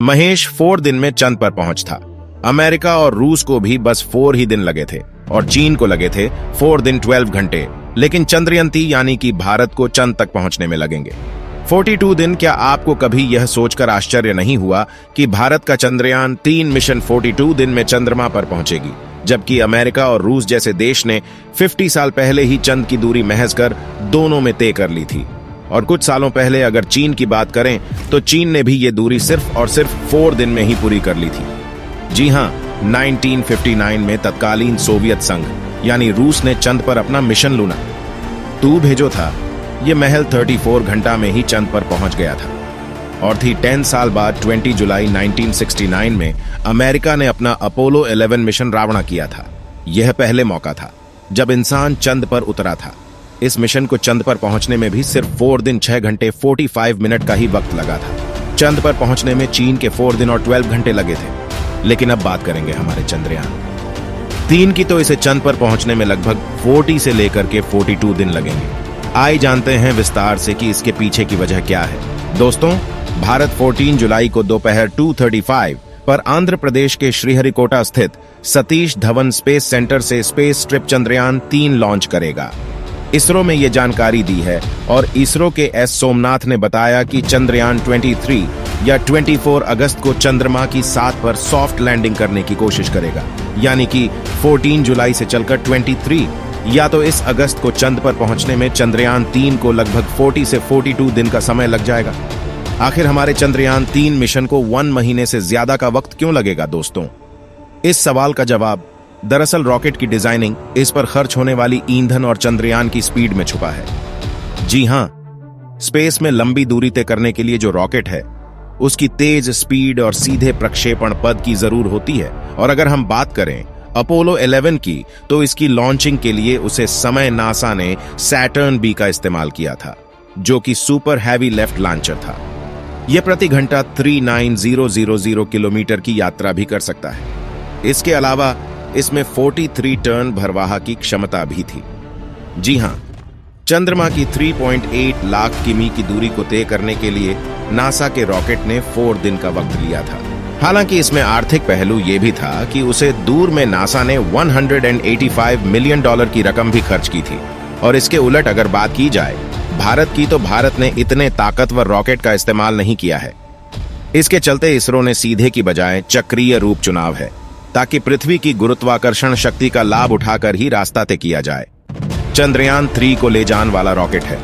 महेश 4 दिन में चंद पर पहुंच था। अमेरिका और रूस को भी बस 4 ही दिन लगे थे और चीन को लगे थे 4 दिन 12 घंटे, लेकिन चंद्रयान-3 यानी कि भारत को चंद तक पहुंचने में लगेंगे 42 दिन। क्या आपको कभी यह सोचकर आश्चर्य नहीं हुआ कि भारत का चंद्रयान-3 मिशन 42 दिन में चंद्रमा पर पहुंचेगी, जबकि अमेरिका और रूस जैसे देश ने 50 साल पहले ही चंद की दूरी महज कर दोनों में तय कर ली थी। और कुछ सालों पहले अगर चीन की बात करें तो चीन ने भी ये दूरी सिर्फ और सिर्फ 4 दिन में ही पूरी कर ली थी। जी हां, 1959 में तत्कालीन सोवियत संघ यानी रूस ने चंद पर अपना मिशन लूना 2 भेजो था। ये महल 34 घंटा में ही चंद पर पहुंच गया था। और थी 10 साल बाद 20 जुलाई 1969 में अमेरिका ने अपना अपोलो 11 मिशन रावणा किया था। यह पहले मौका था जब इंसान चंद पर उतरा था। इस मिशन को चंद पर पहुंचने में भी सिर्फ 4 दिन 6 घंटे 45 मिनट का ही वक्त लगा था। चंद पर पहुंचने में चीन के 4 दिन और 12 घंटे लगे थे। लेकिन अब बात करेंगे हमारे चंद्रयान-3 की, तो इसे चंद पर पहुंचने में लगभग 40 से लेकर के 42 दिन लगेंगे। आइए जानते हैं विस्तार से कि इसके पीछे की वजह क्या है। दोस्तों, भारत 14 जुलाई को दोपहर 2:35 पर आंध्र प्रदेश के श्रीहरिकोटा स्थित सतीश धवन स्पेस सेंटर से स्पेस ट्रिप चंद्रयान-3 लॉन्च करेगा। इसरो में यह जानकारी दी है और इसरो के एस सोमनाथ ने बताया कि चंद्रयान-23 या 24 अगस्त को चंद्रमा की 7 पर सॉफ्ट लैंडिंग करने की कोशिश करेगा, यानी कि 14 जुलाई से चलकर 23 या तो इस अगस्त को चंद पर पहुंचने में चंद्रयान-3 को लगभग 40 से 42 दिन का समय लग जाएगा। आखिर हमारे चंद्रयान-3 मिशन को 1 महीने से ज्यादा का वक्त क्यों लगेगा? दोस्तों, इस सवाल का जवाब दरअसल रॉकेट की डिजाइनिंग, इस पर खर्च होने वाली ईंधन और चंद्रयान की स्पीड में छुपा है। जी हां, स्पेस में लंबी दूरी तय करने के लिए जो रॉकेट है उसकी तेज स्पीड और सीधे प्रक्षेपण पद की जरूर होती है। और अगर हम बात करें अपोलो 11 की, तो इसकी लॉन्चिंग के लिए उसे समय नासा ने सैटर्न बी का इस्तेमाल किया था, जो कि सुपर हैवी लेफ्ट लॉन्चर था। यह प्रति घंटा 39000 किलोमीटर की यात्रा भी कर सकता है। इसके अलावा इसमें 43 टन भरवाहा की क्षमता भी थी। जी हां, चंद्रमा की 3.8 लाख किमी की दूरी को तय करने के लिए नासा के रॉकेट ने 4 दिन का वक्त लिया था। हालांकि इसमें आर्थिक पहलू यह भी था कि उसे दूर में नासा ने $185 मिलियन की रकम भी खर्च की थी। और इसके उलट अगर बात की जाए भारत की, तो भारत ने इतने ताकतवर रॉकेट का इस्तेमाल नहीं किया है। इसके चलते इसरो ने सीधे की बजाय चक्रीय रूप चुनाव है, ताकि पृथ्वी की गुरुत्वाकर्षण शक्ति का लाभ उठाकर ही रास्ता तय किया जाए। चंद्रयान-3 को ले जाने वाला रॉकेट है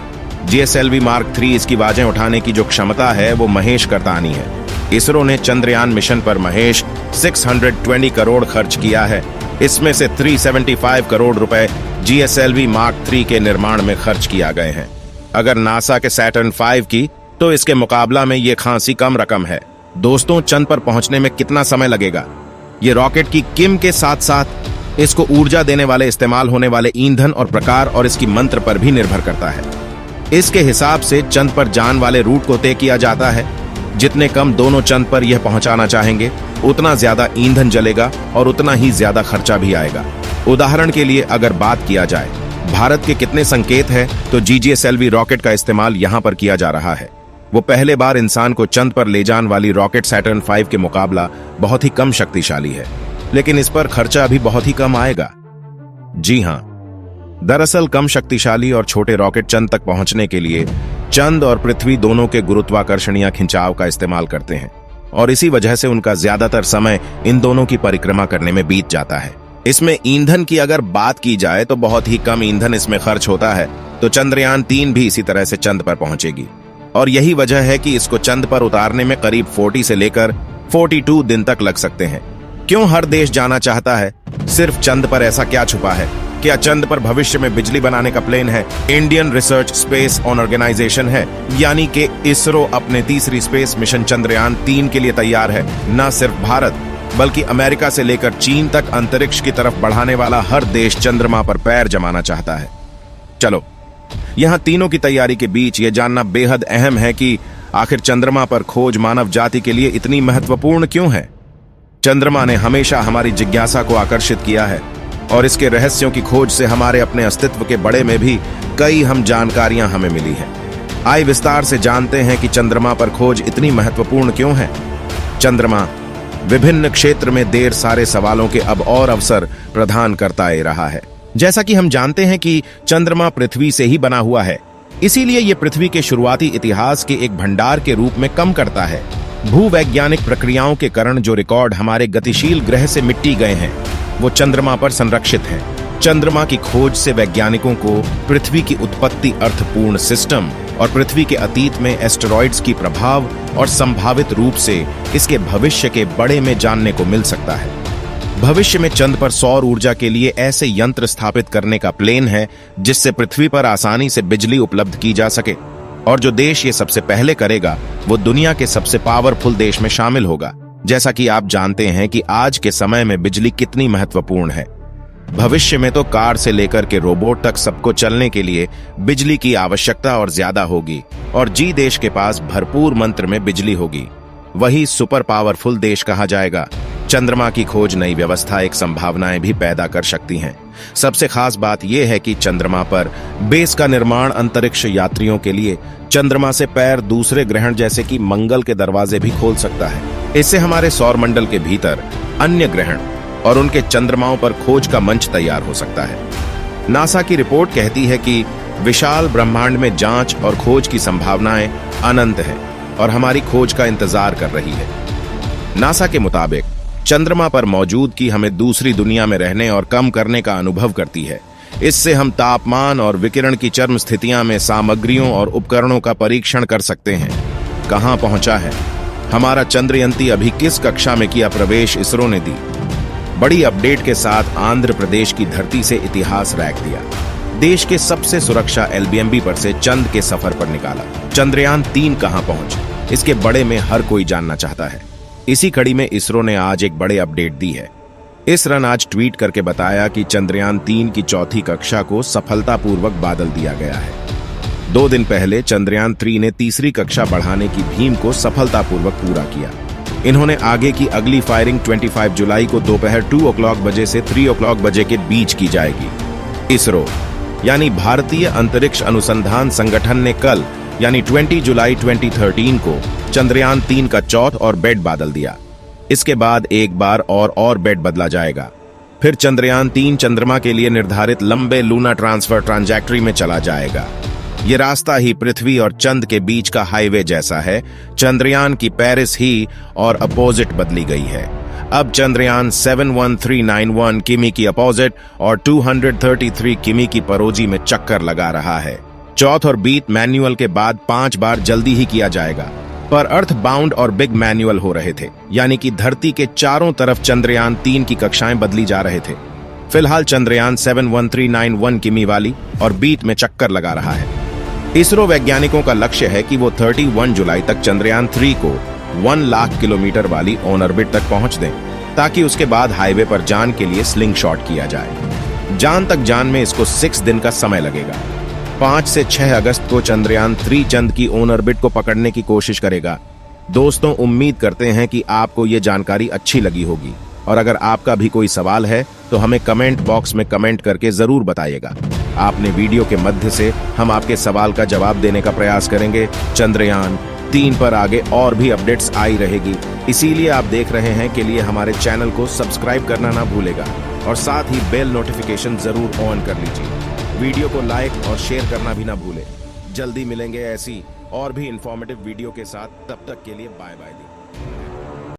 GSLV Mark 3। इसकी आवाजें उठाने की जो क्षमता है वो महेश करतानी है। इसरो ने चंद्रयान मिशन पर महेश 620 करोड़ खर्च किया है। इसमें से 375 करोड़ रुपए GSLV Mark 3 के निर्माण में खर्च किया गए हैं। अगर नासा के सैटर्न 5 की, तो इसके मुकाबला में ये खासी कम रकम है। दोस्तों, चंद पर पहुंचने में कितना समय लगेगा? ये रॉकेट की किम के साथ साथ इसको ऊर्जा देने वाले इस्तेमाल होने वाले ईंधन और प्रकार और इसकी मंत्र पर भी निर्भर करता है। इसके हिसाब से चंद पर जाने वाले रूट को तय किया जाता है। जितने कम दोनों चंद पर यह पहुंचाना चाहेंगे, उतना ज्यादा ईंधन जलेगा और उतना ही ज्यादा खर्चा भी आएगा। उदाहरण के लिए अगर बात किया जाए भारत के कितने संकेत है, तो GSLV रॉकेट का इस्तेमाल यहां पर किया जा रहा है। वो पहले बार इंसान को चंद पर ले जाने वाली रॉकेट सैटर्न 5 के मुकाबला बहुत ही कम शक्तिशाली है, लेकिन इस पर खर्चा भी बहुत ही कम आएगा। जी हां, दरअसल कम शक्तिशाली और छोटे रॉकेट चंद तक पहुंचने के लिए चंद और पृथ्वी दोनों के गुरुत्वाकर्षणीय खिंचाव का इस्तेमाल करते हैं, और इसी वजह से उनका ज्यादातर समय इन दोनों की परिक्रमा करने में बीत जाता है। इसमें ईंधन की अगर बात की जाए तो बहुत ही कम ईंधन इसमें खर्च होता है। तो चंद्रयान-3 भी इसी तरह से चंद पर पहुंचेगी, और यही वजह है कि इसको चंद पर उतारने में करीब 40 से लेकर 42 दिन तक लग सकते हैं। क्यों हर देश जाना चाहता है? सिर्फ चंद पर ऐसा क्या छुपा है? क्या चंद पर भविष्य में बिजली बनाने का प्लान है? इंडियन रिसर्च स्पेस ऑर्गेनाइजेशन है, यानी कि इसरो अपने तीसरी स्पेस मिशन चंद्रयान-3 के लिए तैयार है। न सिर्फ भारत बल्कि अमेरिका से लेकर चीन तक अंतरिक्ष की तरफ बढ़ाने वाला हर देश चंद्रमा पर पैर जमाना चाहता है। चलो, यहां तीनों की तैयारी के बीच यह जानना बेहद अहम है कि आखिर चंद्रमा पर खोज मानव जाति के लिए इतनी महत्वपूर्ण क्यों है। चंद्रमा ने हमेशा हमारी जिज्ञासा को आकर्षित किया है, और इसके रहस्यों की खोज से हमारे अपने अस्तित्व के बड़े में भी कई जानकारियां हमें मिली है। आइए विस्तार से जानते हैं कि चंद्रमा पर खोज इतनी महत्वपूर्ण क्यों है। चंद्रमा विभिन्न क्षेत्र में देर सारे सवालों के अब और अवसर प्रदान करता ही रहा है। जैसा कि हम जानते हैं कि चंद्रमा पृथ्वी से ही बना हुआ है, इसीलिए यह पृथ्वी के शुरुआती इतिहास के एक भंडार के रूप में काम करता है। भूवैज्ञानिक प्रक्रियाओं के कारण जो रिकॉर्ड हमारे गतिशील ग्रह से मिट्टी गए हैं, वो चंद्रमा पर संरक्षित हैं। चंद्रमा की खोज से वैज्ञानिकों को पृथ्वी की उत्पत्ति, अर्थपूर्ण सिस्टम और पृथ्वी के अतीत में एस्टेरॉइड्स की प्रभाव और संभावित रूप से इसके भविष्य के बारे में जानने को मिल सकता है। भविष्य में चंद्र पर सौर ऊर्जा के लिए ऐसे यंत्र स्थापित करने का प्लान है जिससे पृथ्वी पर आसानी से बिजली उपलब्ध की जा सके, और जो देश ये सबसे पहले करेगा वो दुनिया के सबसे पावरफुल देश में शामिल होगा। जैसा कि आप जानते हैं कि आज के समय में बिजली कितनी महत्वपूर्ण है। भविष्य में तो कार से लेकर के रोबोट तक सबको चलने के लिए बिजली की आवश्यकता और ज्यादा होगी, और जी देश के पास भरपूर मात्रा में बिजली होगी, वही सुपर पावरफुल देश कहा जाएगा। चंद्रमा की खोज नई व्यवस्था एक संभावनाएं भी पैदा कर सकती हैं। सबसे खास बात यह है कि चंद्रमा पर बेस का निर्माण अंतरिक्ष यात्रियों के लिए चंद्रमा से पैर दूसरे ग्रह जैसे कि मंगल के दरवाजे भी खोल सकता है। इससे हमारे सौरमंडल के भीतर अन्य ग्रह और उनके चंद्रमाओं पर खोज का मंच तैयार हो सकता है। नासा की रिपोर्ट कहती है कि विशाल ब्रह्मांड में जांच और खोज की संभावनाएं अनंत है और हमारी खोज का इंतजार कर रही है। नासा के मुताबिक चंद्रमा पर मौजूदगी हमें दूसरी दुनिया में रहने और कम करने का अनुभव करती है। इससे हम तापमान और विकिरण की चरम स्थितियां में सामग्रियों और उपकरणों का परीक्षण कर सकते हैं। कहां पहुंचा है हमारा चंद्रयंती, अभी किस कक्षा में किया प्रवेश, इसरो ने दी बड़ी अपडेट के साथ आंध्र प्रदेश की धरती से इतिहास रैक दिया। देश के सबसे सुरक्षा LBMB पर से चंद्र के सफर पर निकाला। चंद्रयान 3 कहां पहुंचे, इसके बड़े में हर कोई जानना चाहता है। इसी कड़ी में इसरो ने आज एक बड़े अपडेट दी है। इसरो ने आज ट्वीट करके बताया कि चंद्रयान 3 की चौथी कक्षा को सफलतापूर्वक बादल दिया गया है। 2 दिन पहले चंद्रयान 3 ने तीसरी कक्षा बढ़ाने की मुहिम को सफलतापूर्वक पूरा किया। इन्होंने आगे की अगली फायरिंग 25 जुलाई को दोपहर 2 o'clock बजे से 3 o'clock बजे के बीच की जाएगी। इसरो यानी भारतीय अंतरिक्ष अनुसंधान संगठन ने कल यानी 20 जुलाई 2013 को चंद्रयान 3 का चौथ और बेड बादल दिया। इसके बाद एक बार और बेड बदला जाएगा। फिर चंद्रयान 3 चंद्रमा के लिए निर्धारित लंबे लूना ट्रांसफर ट्रांजैक्टरी में चला जाएगा। ये रास्ता ही पृथ्वी और चंद्र के बीच का हाईवे जैसा है। चंद्रयान की पेरिस ही और अपोजिट बदली गई है। अब चंद्रयान 71391 किमी की अपोजिट और 233 किमी की परोजी में चक्कर लगा रहा है। चौथ और बीट मैनुअल के बाद 5 बार जल्दी ही किया जाएगा, पर अर्थ बाउंड और बिग मैनुअल हो रहे थे, यानी कि धरती के चारों तरफ चंद्रयान 3 की कक्षाएं बदली जा रहे थे। फिलहाल चंद्रयान 71391 किमी वाली और बीट में चक्कर लगा रहा है। इसरो वैज्ञानिकों का लक्ष्य है कि वो 31 जुलाई तक चंद्रयान 3 को 1 लाख किलोमीटर वाली ऑन ऑर्बिट तक पहुंच दें, ताकि उसके बाद हाईवे पर जान के लिए स्लिंग शॉट किया जाए। जान तक जान में इसको 6 दिन का समय लगेगा। 5 से 6 अगस्त को चंद्रयान 3 चंद्र की ऑन ऑर्बिट को पकड़ने की कोशिश करेगा। दोस्तों, उम्मीद करते हैं कि आपको ये जानकारी अच्छी लगी होगी, और अगर आपका भी कोई सवाल है तो हमें कमेंट बॉक्स में कमेंट करके जरूर बताइएगा। आपने वीडियो के मध्य से हम आपके सवाल का जवाब देने का प्रयास करेंगे। चंद्रयान 3 पर आगे और भी अपडेट्स आई रहेगी, इसीलिए आप देख रहे हैं के लिए हमारे चैनल को सब्सक्राइब करना ना भूलेगा, और साथ ही बेल नोटिफिकेशन जरूर ऑन कर लीजिए। वीडियो को लाइक और शेयर करना भी ना भूलें। जल्दी मिलेंगे ऐसी और भी इंफॉर्मेटिव वीडियो के साथ, तब तक के लिए बाय बाय।